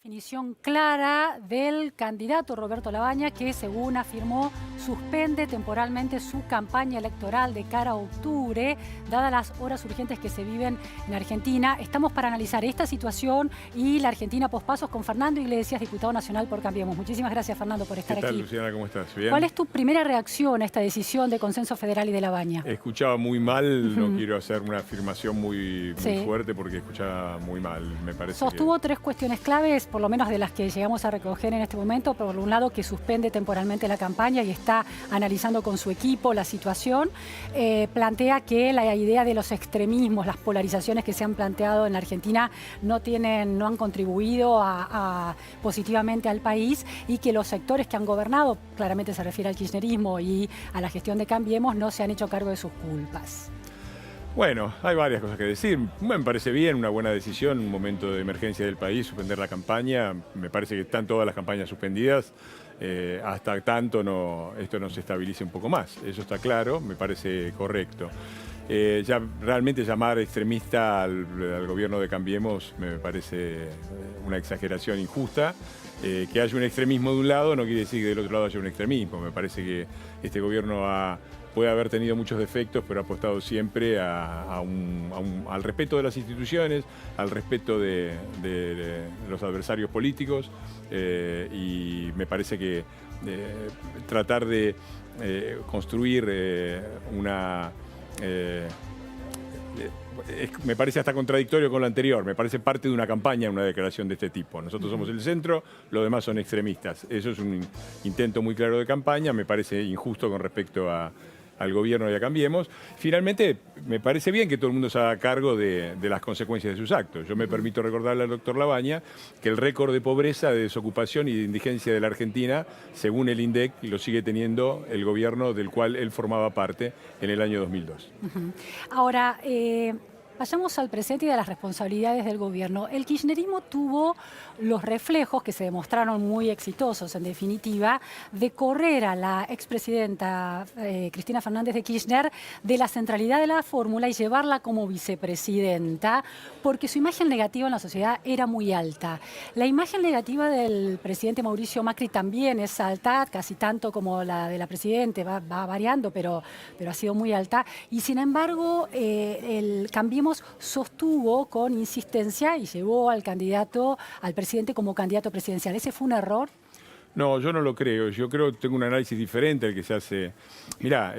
Definición clara del candidato Roberto Lavagna, que según afirmó suspende temporalmente su campaña electoral de cara a octubre, dadas las horas urgentes que se viven en Argentina. Estamos para analizar esta situación y la Argentina pospasos con Fernando Iglesias, diputado nacional por Cambiemos. Muchísimas gracias, Fernando, por estar aquí. ¿Qué tal, aquí. Luciana? ¿Cómo estás? ¿Bien? ¿Cuál es tu primera reacción a esta decisión de Consenso Federal y de Lavagna? Escuchaba muy mal, no quiero hacer una afirmación muy fuerte porque escuchaba muy mal, me parece. Sostuvo tres cuestiones claves, por lo menos de las que llegamos a recoger en este momento. Por un lado, que suspende temporalmente la campaña y está analizando con su equipo la situación. Plantea que la idea de los extremismos, las polarizaciones que se han planteado en la Argentina no han contribuido positivamente al país, y que los sectores que han gobernado, claramente se refiere al kirchnerismo y a la gestión de Cambiemos, no se han hecho cargo de sus culpas. Bueno, hay varias cosas que decir. Me parece bien, una buena decisión, un momento de emergencia del país, suspender la campaña. Me parece que están todas las campañas suspendidas hasta tanto esto no se estabilice un poco más. Eso está claro, me parece correcto. Ya realmente llamar extremista al gobierno de Cambiemos me parece una exageración injusta. Que haya un extremismo de un lado no quiere decir que del otro lado haya un extremismo. Me parece que este gobierno puede haber tenido muchos defectos, pero ha apostado siempre al respeto de las instituciones, al respeto de los adversarios políticos, y me parece que tratar de construir me parece hasta contradictorio con lo anterior, me parece parte de una campaña, una declaración de este tipo. Nosotros somos el centro, los demás son extremistas. Eso es un intento muy claro de campaña, me parece injusto con respecto al gobierno y a Cambiemos. Finalmente, me parece bien que todo el mundo se haga cargo de las consecuencias de sus actos. Yo me permito recordarle al doctor Lavagna que el récord de pobreza, de desocupación y de indigencia de la Argentina, según el INDEC, lo sigue teniendo el gobierno del cual él formaba parte en el año 2002. Ahora, vayamos al presente y de las responsabilidades del gobierno. El kirchnerismo tuvo los reflejos, que se demostraron muy exitosos en definitiva, de correr a la expresidenta Cristina Fernández de Kirchner de la centralidad de la fórmula y llevarla como vicepresidenta, porque su imagen negativa en la sociedad era muy alta. La imagen negativa del presidente Mauricio Macri también es alta, casi tanto como la de la presidenta, va variando, pero ha sido muy alta. Y sin embargo, el Cambiemos sostuvo con insistencia y llevó al presidente como candidato presidencial. ¿Ese fue un error? No, yo no lo creo. Yo creo que tengo un análisis diferente al que se hace. Mirá,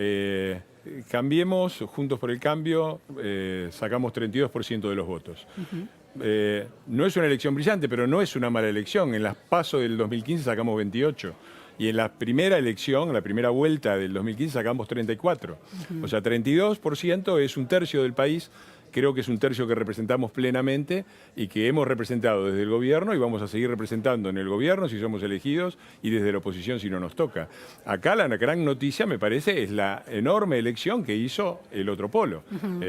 Cambiemos, Juntos por el Cambio, sacamos 32% de los votos. No es una elección brillante, pero no es una mala elección. En las PASO del 2015 sacamos 28%. Y en la primera elección, en la primera vuelta del 2015, sacamos 34%. O sea, 32% es un tercio del país. Creo que es un tercio que representamos plenamente y que hemos representado desde el gobierno y vamos a seguir representando en el gobierno si somos elegidos y desde la oposición si no nos toca. Acá la gran noticia, me parece, es la enorme elección que hizo el otro polo,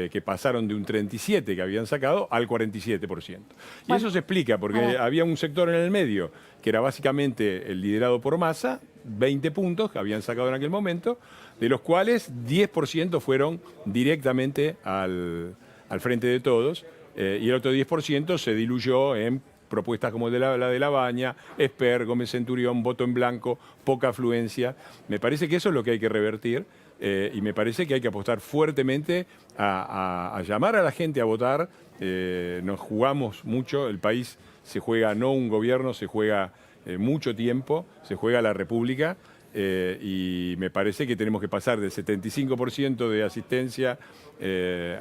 que pasaron de un 37% que habían sacado al 47%. Y eso se explica porque había un sector en el medio que era básicamente el liderado por Massa, 20 puntos que habían sacado en aquel momento, de los cuales 10% fueron directamente al Frente de Todos, y el otro 10% se diluyó en propuestas como la de Lavagna, Esper, Gómez Centurión, voto en blanco, poca afluencia. Me parece que eso es lo que hay que revertir, y me parece que hay que apostar fuertemente a llamar a la gente a votar. Nos jugamos mucho, el país se juega no un gobierno, se juega mucho tiempo, se juega la República. Y me parece que tenemos que pasar del 75% de asistencia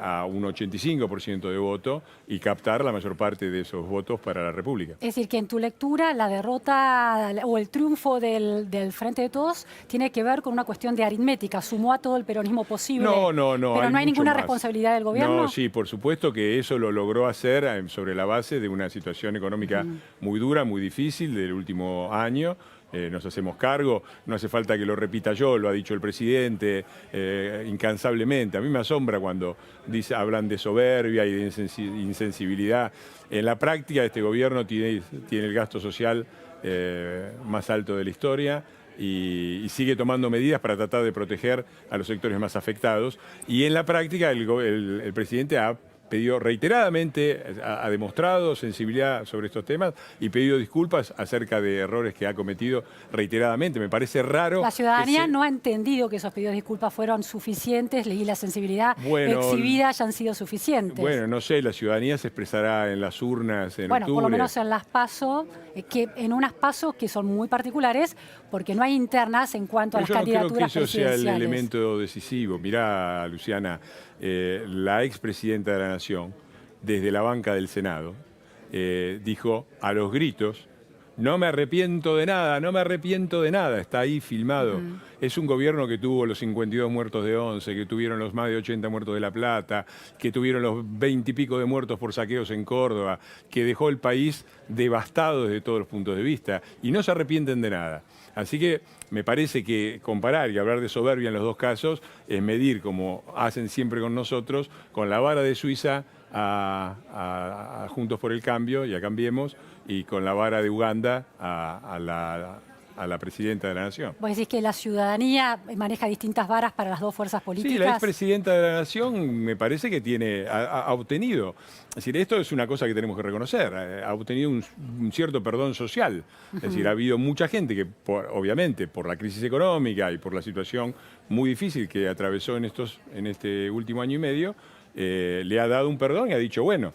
a un 85% de voto y captar la mayor parte de esos votos para la República. Es decir, que en tu lectura la derrota o el triunfo del Frente de Todos tiene que ver con una cuestión de aritmética, sumó a todo el peronismo posible. No. Pero no hay ninguna responsabilidad del gobierno. No, sí, por supuesto que eso lo logró hacer sobre la base de una situación económica muy dura, muy difícil del último año. Nos hacemos cargo, no hace falta que lo repita yo, lo ha dicho el presidente incansablemente. A mí me asombra cuando hablan de soberbia y de insensibilidad. En la práctica este gobierno tiene el gasto social más alto de la historia y sigue tomando medidas para tratar de proteger a los sectores más afectados. Y en la práctica el presidente ha pedido reiteradamente, ha demostrado sensibilidad sobre estos temas y pedido disculpas acerca de errores que ha cometido reiteradamente. Me parece raro. La ciudadanía no ha entendido que esos pedidos de disculpas fueron suficientes y la sensibilidad exhibida hayan sido suficientes. Bueno, no sé, la ciudadanía se expresará en las urnas en octubre. Por lo menos en las PASO, en unas PASO que son muy particulares porque no hay internas en cuanto a las candidaturas presidenciales. Yo no creo que eso sea el elemento decisivo. Mirá, Luciana, la expresidenta de la Nación, desde la banca del Senado, dijo a los gritos: no me arrepiento de nada, no me arrepiento de nada. Está ahí filmado. Es un gobierno que tuvo los 52 muertos de Once, que tuvieron los más de 80 muertos de La Plata, que tuvieron los 20 y pico de muertos por saqueos en Córdoba, que dejó el país devastado desde todos los puntos de vista y no se arrepienten de nada. Así que me parece que comparar y hablar de soberbia en los dos casos es medir, como hacen siempre con nosotros, con la vara de Suiza a Juntos por el Cambio y a Cambiemos, y con la vara de Uganda a la presidenta de la Nación. ¿Vos decís que la ciudadanía maneja distintas varas para las dos fuerzas políticas? Sí, la expresidenta de la Nación me parece que ha obtenido, es decir, esto es una cosa que tenemos que reconocer, ha obtenido un cierto perdón social. Es decir, ha habido mucha gente que, obviamente, por la crisis económica y por la situación muy difícil que atravesó en este último año y medio, le ha dado un perdón y ha dicho, bueno,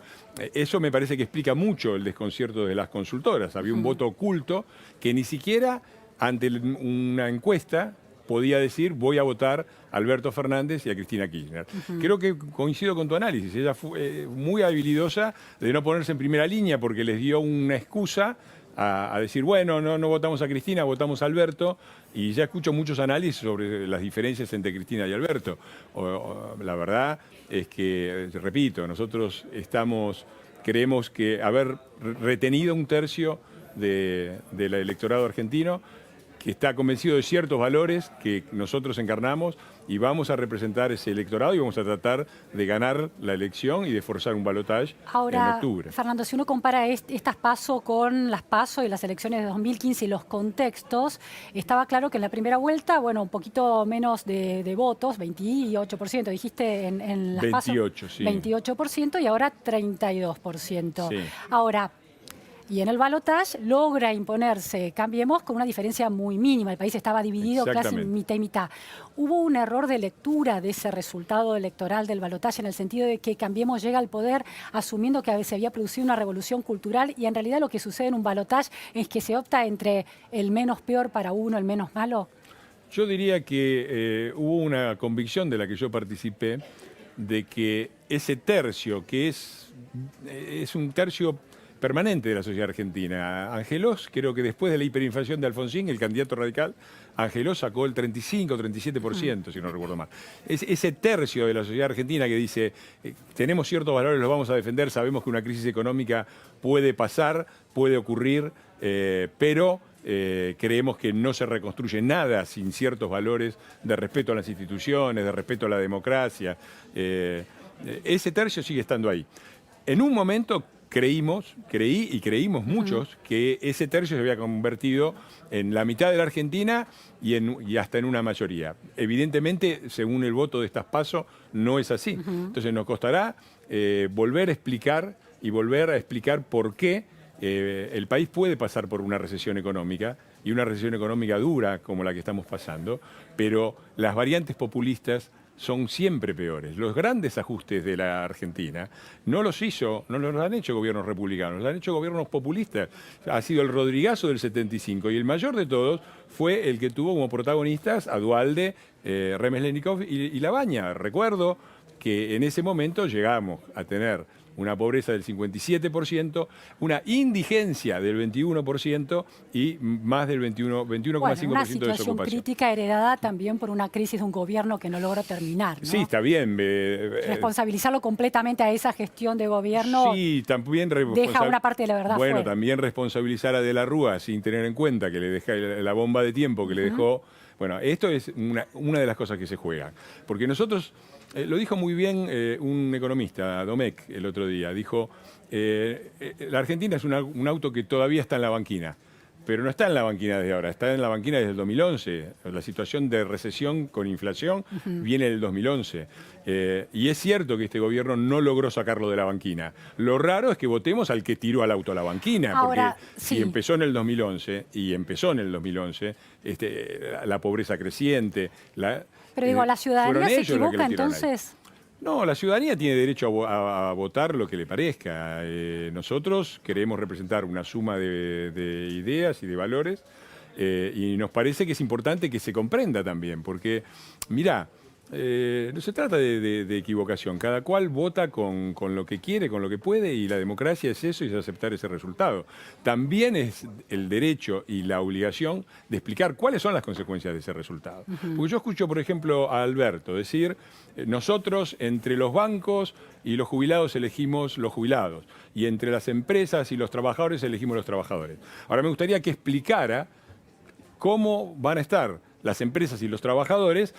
eso me parece que explica mucho el desconcierto de las consultoras. Había un voto oculto que ni siquiera ante una encuesta podía decir voy a votar a Alberto Fernández y a Cristina Kirchner. Creo que coincido con tu análisis. Ella fue muy habilidosa de no ponerse en primera línea porque les dio una excusa a decir, bueno, no votamos a Cristina, votamos a Alberto, y ya escucho muchos análisis sobre las diferencias entre Cristina y Alberto. La verdad es que, repito, nosotros creemos que haber retenido un tercio del electorado argentino, que está convencido de ciertos valores que nosotros encarnamos, y vamos a representar ese electorado y vamos a tratar de ganar la elección y de forzar un balotaje en octubre. Fernando, si uno compara estas PASO con las PASO y las elecciones de 2015 y los contextos, estaba claro que en la primera vuelta, bueno, un poquito menos de votos, 28%, dijiste en las PASO. 28, sí. 28% y ahora 32%. Sí. Ahora, y en el balotaje logra imponerse Cambiemos con una diferencia muy mínima. El país estaba dividido casi mitad y mitad. ¿Hubo un error de lectura de ese resultado electoral del balotaje en el sentido de que Cambiemos llega al poder asumiendo que se había producido una revolución cultural y en realidad lo que sucede en un balotaje es que se opta entre el menos peor para uno, el menos malo? Yo diría que hubo una convicción de la que yo participé de que ese tercio, que es un tercio permanente de la sociedad argentina. Angelós, creo que después de la hiperinflación de Alfonsín, el candidato radical, Angelós sacó el 35 o 37%, si no recuerdo mal. Ese tercio de la sociedad argentina que dice, tenemos ciertos valores, los vamos a defender, sabemos que una crisis económica puede pasar, puede ocurrir, pero creemos que no se reconstruye nada sin ciertos valores de respeto a las instituciones, de respeto a la democracia. Ese tercio sigue estando ahí. En un momento creímos muchos que ese tercio se había convertido en la mitad de la Argentina y hasta en una mayoría. Evidentemente, según el voto de estas PASO, no es así. Entonces nos costará volver a explicar por qué el país puede pasar por una recesión económica, y una recesión económica dura como la que estamos pasando, pero las variantes populistas son siempre peores. Los grandes ajustes de la Argentina no los han hecho gobiernos republicanos, los han hecho gobiernos populistas. Ha sido el Rodrigazo del 75 y el mayor de todos fue el que tuvo como protagonistas a Duhalde, Remeslenikov y Labaña. Recuerdo que en ese momento llegamos a tener una pobreza del 57%, una indigencia del 21% y más del 21,5% de desocupación. Una situación crítica heredada también por una crisis de un gobierno que no logró terminar, ¿no? Sí, está bien. Responsabilizarlo completamente a esa gestión de gobierno, sí, también deja una parte de la verdad Bueno, fuera. También responsabilizar a De la Rúa sin tener en cuenta que le deja la bomba de tiempo que le dejó. Bueno, esto es una de las cosas que se juegan. Porque nosotros... lo dijo muy bien un economista, Domecq, el otro día. Dijo, la Argentina es un auto que todavía está en la banquina. pero no está en la banquina desde ahora, está en la banquina desde el 2011. La situación de recesión con inflación viene del 2011. Y es cierto que este gobierno no logró sacarlo de la banquina. Lo raro es que votemos al que tiró al auto a la banquina, Ahora, porque sí. si empezó en el 2011, y empezó en el 2011, la pobreza creciente... Pero digo, ¿la ciudadanía se equivoca ahí. entonces? No, la ciudadanía tiene derecho a votar lo que le parezca. Nosotros queremos representar una suma de ideas y de valores y nos parece que es importante que se comprenda también, porque, mirá, no se trata de equivocación. Cada cual vota con lo que quiere, con lo que puede, y la democracia es eso y es aceptar ese resultado. También es el derecho y la obligación de explicar cuáles son las consecuencias de ese resultado. Porque yo escucho, por ejemplo, a Alberto decir, nosotros entre los bancos y los jubilados elegimos los jubilados, y entre las empresas y los trabajadores elegimos los trabajadores. Ahora me gustaría que explicara cómo van a estar las empresas y los trabajadores,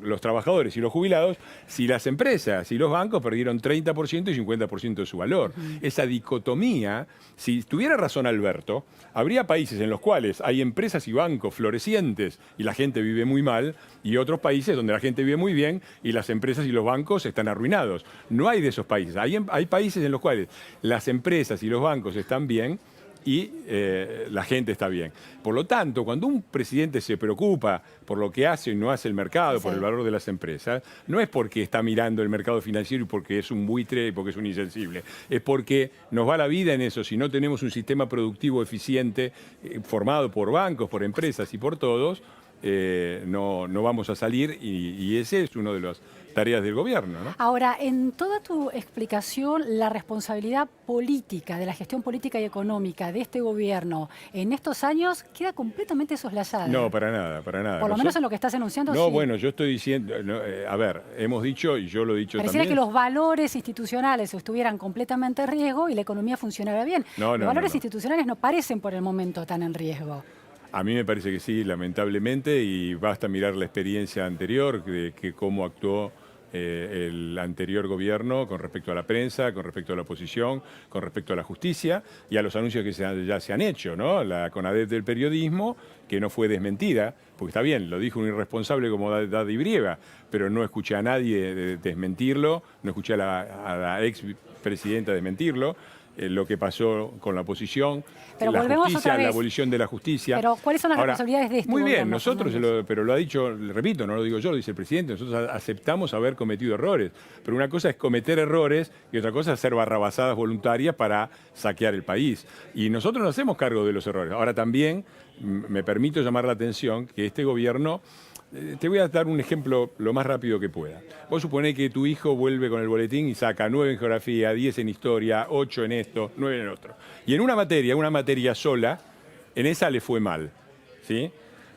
los trabajadores y los jubilados, si las empresas y los bancos perdieron 30% y 50% de su valor. Esa dicotomía, si tuviera razón Alberto, habría países en los cuales hay empresas y bancos florecientes y la gente vive muy mal, y otros países donde la gente vive muy bien y las empresas y los bancos están arruinados. No hay de esos países. Hay países en los cuales las empresas y los bancos están bien y la gente está bien. Por lo tanto, cuando un presidente se preocupa por lo que hace y no hace el mercado, por el valor de las empresas, no es porque está mirando el mercado financiero y porque es un buitre y porque es un insensible. Es porque nos va la vida en eso. Si no tenemos un sistema productivo eficiente formado por bancos, por empresas y por todos, no vamos a salir, y ese es uno de las tareas del gobierno, ¿no? Ahora, en toda tu explicación, la responsabilidad política, de la gestión política y económica de este gobierno en estos años queda completamente soslayada. No, para nada, para nada. Por lo menos en lo que estás enunciando, no, sí. Bueno, yo estoy diciendo, a ver, hemos dicho, y yo lo he dicho Pareciera también... que los valores institucionales estuvieran completamente en riesgo y la economía funcionara bien. Los valores institucionales no parecen por el momento tan en riesgo. A mí me parece que sí, lamentablemente, y basta mirar la experiencia anterior, de que cómo actuó el anterior gobierno con respecto a la prensa, con respecto a la oposición, con respecto a la justicia y a los anuncios que ya se han hecho, ¿no? La CONADEP del periodismo, que no fue desmentida, porque está bien, lo dijo un irresponsable como Daddy Brieva, pero no escuché a nadie desmentirlo, no escuché a la ex presidenta desmentirlo. Lo que pasó con la oposición, pero la justicia, la abolición de la justicia. Pero ¿cuáles son las responsabilidades de este Muy bien, gobierno, nosotros, pero lo ha dicho, repito, no lo digo yo, lo dice el presidente, nosotros aceptamos haber cometido errores, pero una cosa es cometer errores y otra cosa es hacer barrabasadas voluntarias para saquear el país. Y nosotros nos hacemos cargo de los errores. Ahora también me permito llamar la atención que este gobierno... Te voy a dar un ejemplo lo más rápido que pueda. Vos suponés que tu hijo vuelve con el boletín y saca 9 en geografía, 10 en historia, 8 en esto, 9 en otro. Y en una materia sola, en esa le fue mal, ¿sí?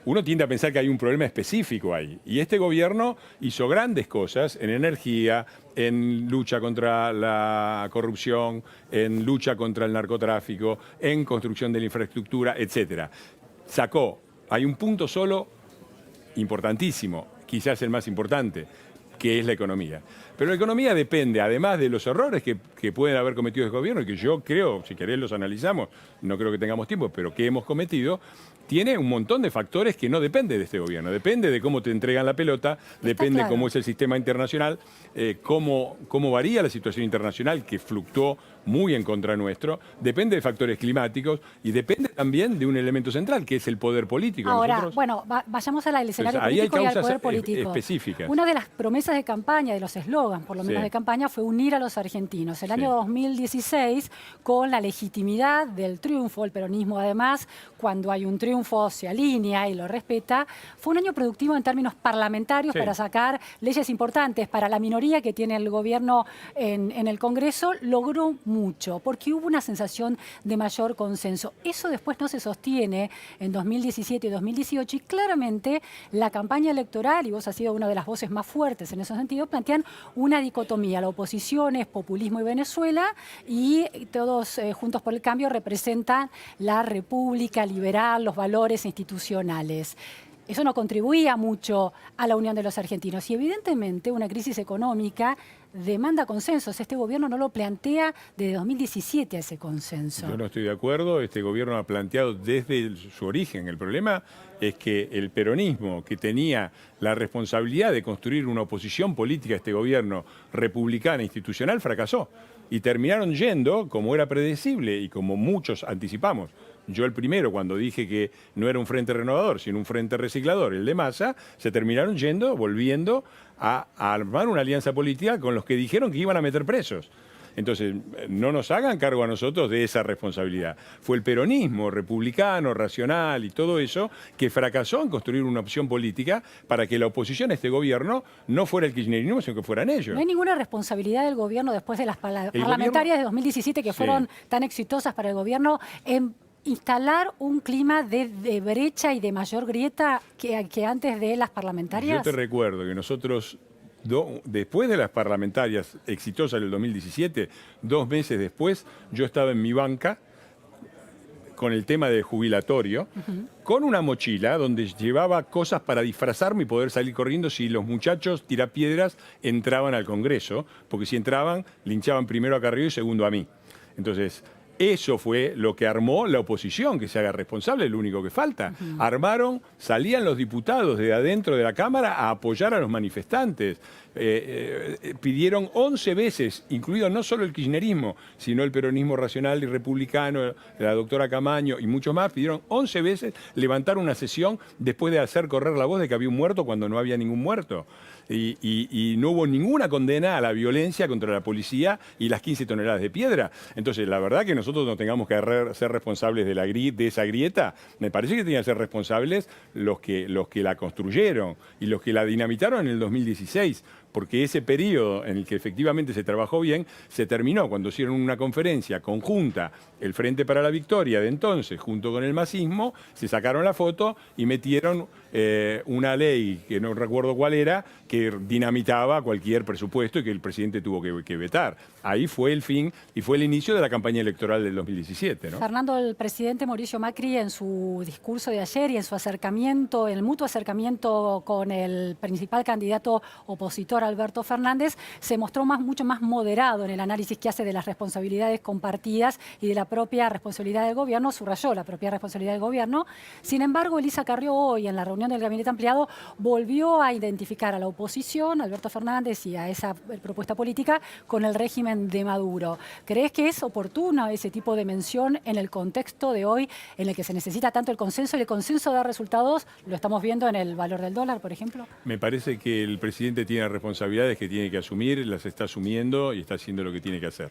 Uno tiende a pensar que hay un problema específico ahí. Y este gobierno hizo grandes cosas en energía, en lucha contra la corrupción, en lucha contra el narcotráfico, en construcción de la infraestructura, etc. Hay un punto solo importantísimo, quizás el más importante, que es la economía. Pero la economía depende, además de los errores que pueden haber cometido el gobierno, y que yo creo, si querés los analizamos, no creo que tengamos tiempo, pero que hemos cometido, tiene un montón de factores que no depende de este gobierno. Depende de cómo te entregan la pelota, depende de cómo es el sistema internacional, cómo varía la situación internacional, que fluctuó muy en contra nuestro, depende de factores climáticos y depende también de un elemento central, que es el poder político. Ahora, bueno, vayamos al escenario político y al poder político. Específicas. Una de las promesas de campaña, de los eslogans, por lo menos de campaña, fue unir a los argentinos. El año 2016, con la legitimidad del triunfo, el peronismo además, cuando hay un triunfo se alinea y lo respeta, fue un año productivo en términos parlamentarios para sacar leyes importantes. Para la minoría que tiene el gobierno en el Congreso, logró mucho, porque hubo una sensación de mayor consenso. Eso después no se sostiene en 2017 y 2018, y claramente la campaña electoral, y vos has sido una de las voces más fuertes en ese sentido, plantean una dicotomía. La oposición es populismo y Venezuela, y todos Juntos por el Cambio representan la república liberal, los valores institucionales. eso no contribuía mucho a la unión de los argentinos. Y evidentemente una crisis económica demanda consensos. Este gobierno no lo plantea desde 2017 ese consenso. Yo no estoy de acuerdo. Este gobierno ha planteado desde su origen. El problema es que el peronismo, que tenía la responsabilidad de construir una oposición política a este gobierno republicana institucional, fracasó. Y terminaron yendo, como era predecible y como muchos anticipamos. Yo el primero, cuando dije que no era un frente renovador, sino un frente reciclador, el de Massa, se terminaron yendo, volviendo a armar una alianza política con los que dijeron que iban a meter presos. Entonces, no nos hagan cargo a nosotros de esa responsabilidad. Fue el peronismo republicano, racional y todo eso que fracasó en construir una opción política para que la oposición a este gobierno no fuera el kirchnerismo, sino que fueran ellos. ¿No hay ninguna responsabilidad del gobierno después de las parlamentarias de 2017 que fueron tan exitosas para el gobierno en instalar un clima de brecha y de mayor grieta que antes de las parlamentarias? Yo te recuerdo que nosotros, después de las parlamentarias exitosas del 2017, 2 meses después, yo estaba en mi banca con el tema del jubilatorio, con una mochila donde llevaba cosas para disfrazarme y poder salir corriendo si los muchachos tirapiedras entraban al Congreso, porque si entraban, linchaban primero a Carrió y segundo a mí. Entonces, eso fue lo que armó la oposición, que se haga responsable, es lo único que falta. Armaron, salían los diputados de adentro de la Cámara a apoyar a los manifestantes. Pidieron 11 veces, incluido no solo el kirchnerismo, sino el peronismo racional y republicano, la doctora Camaño y muchos más, pidieron 11 veces levantar una sesión después de hacer correr la voz de que había un muerto cuando no había ningún muerto. Y no hubo ninguna condena a la violencia contra la policía y las 15 toneladas de piedra. Entonces, la verdad que nosotros no tengamos que ser responsables de esa grieta, me parece que tenían que ser responsables los que la construyeron y los que la dinamitaron en el 2016. Porque ese periodo en el que efectivamente se trabajó bien, se terminó cuando hicieron una conferencia conjunta, el Frente para la Victoria de entonces, junto con el masismo, se sacaron la foto y metieron una ley, que no recuerdo cuál era, que dinamitaba cualquier presupuesto y que el presidente tuvo que vetar. Ahí fue el fin y fue el inicio de la campaña electoral del 2017, ¿no? Fernando, el presidente Mauricio Macri en su discurso de ayer y en su acercamiento, en el mutuo acercamiento con el principal candidato opositor, Alberto Fernández, se mostró mucho más moderado en el análisis que hace de las responsabilidades compartidas y de la propia responsabilidad del gobierno, subrayó la propia responsabilidad del gobierno. Sin embargo, Elisa Carrió hoy en la reunión del Gabinete Ampliado volvió a identificar a la oposición, a Alberto Fernández y a esa propuesta política con el régimen de Maduro. ¿Crees que es oportuno ese tipo de mención en el contexto de hoy en el que se necesita tanto el consenso? ¿El consenso da resultados? ¿Lo estamos viendo en el valor del dólar, por ejemplo? Me parece que el presidente tiene responsabilidades que tiene que asumir, las está asumiendo y está haciendo lo que tiene que hacer.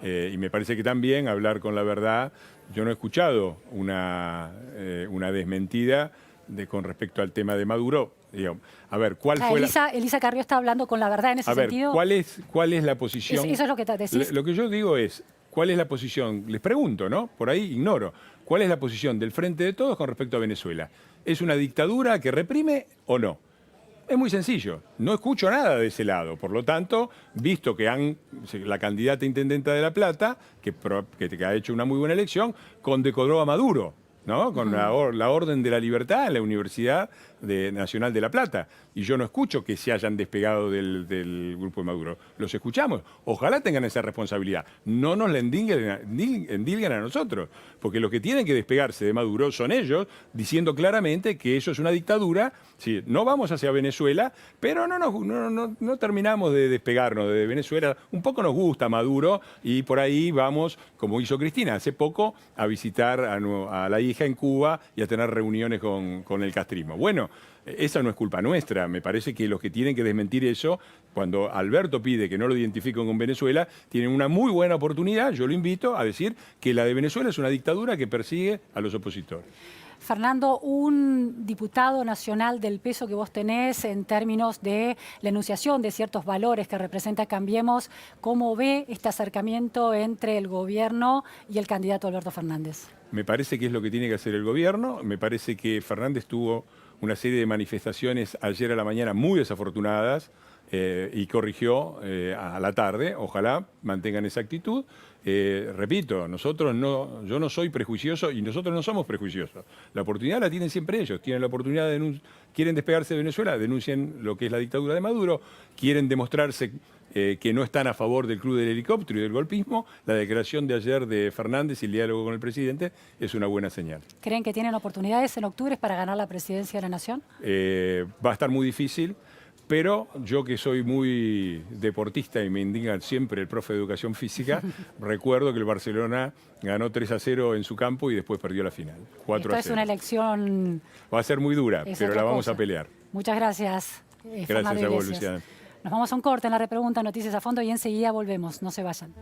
Y me parece que también hablar con la verdad. Yo no he escuchado una desmentida con respecto al tema de Maduro. Digamos, a ver, ¿cuál fue Elisa Carrió está hablando con la verdad en ese sentido. ¿Cuál es la posición? Eso es lo que te decís. Lo que yo digo es, ¿cuál es la posición? Les pregunto, ¿no? Por ahí ignoro. ¿Cuál es la posición del Frente de Todos con respecto a Venezuela? ¿Es una dictadura que reprime o no? Es muy sencillo, no escucho nada de ese lado. Por lo tanto, visto que la candidata intendenta de La Plata, que ha hecho una muy buena elección, condecoró a Maduro, ¿no? Con la Orden de la Libertad en la Universidad Nacional de La Plata. Y yo no escucho que se hayan despegado del grupo de Maduro. Los escuchamos. Ojalá tengan esa responsabilidad. No nos la endilguen a nosotros. Porque los que tienen que despegarse de Maduro son ellos, diciendo claramente que eso es una dictadura. Sí, no vamos hacia Venezuela, pero no terminamos de despegarnos de Venezuela. Un poco nos gusta Maduro y por ahí vamos, como hizo Cristina hace poco, a visitar a la hija en Cuba y a tener reuniones con el castrismo. Bueno, esa no es culpa nuestra. Me parece que los que tienen que desmentir eso, cuando Alberto pide que no lo identifiquen con Venezuela, tienen una muy buena oportunidad, yo lo invito a decir que la de Venezuela es una dictadura que persigue a los opositores. Fernando, un diputado nacional del peso que vos tenés en términos de la enunciación de ciertos valores que representa Cambiemos, ¿cómo ve este acercamiento entre el gobierno y el candidato Alberto Fernández? Me parece que es lo que tiene que hacer el gobierno. Me parece que Fernández tuvo una serie de manifestaciones ayer a la mañana muy desafortunadas, y corrigió a la tarde. Ojalá mantengan esa actitud. Repito, yo no soy prejuicioso y nosotros no somos prejuiciosos. La oportunidad la tienen siempre ellos. Tienen la oportunidad quieren despegarse de Venezuela, denuncien lo que es la dictadura de Maduro, quieren demostrarse que no están a favor del club del helicóptero y del golpismo. La declaración de ayer de Fernández y el diálogo con el presidente es una buena señal. ¿Creen que tienen oportunidades en octubre para ganar la presidencia de la Nación? Va a estar muy difícil. Pero yo, que soy muy deportista y me indigna siempre el profe de educación física, recuerdo que el Barcelona ganó 3-0 en su campo y después perdió la final, 4-0. Esto es una elección... Va a ser muy dura, pero la vamos a pelear. Muchas gracias, Gracias a vos, Luciana. Nos vamos a un corte en la repregunta Noticias a Fondo y enseguida volvemos. No se vayan.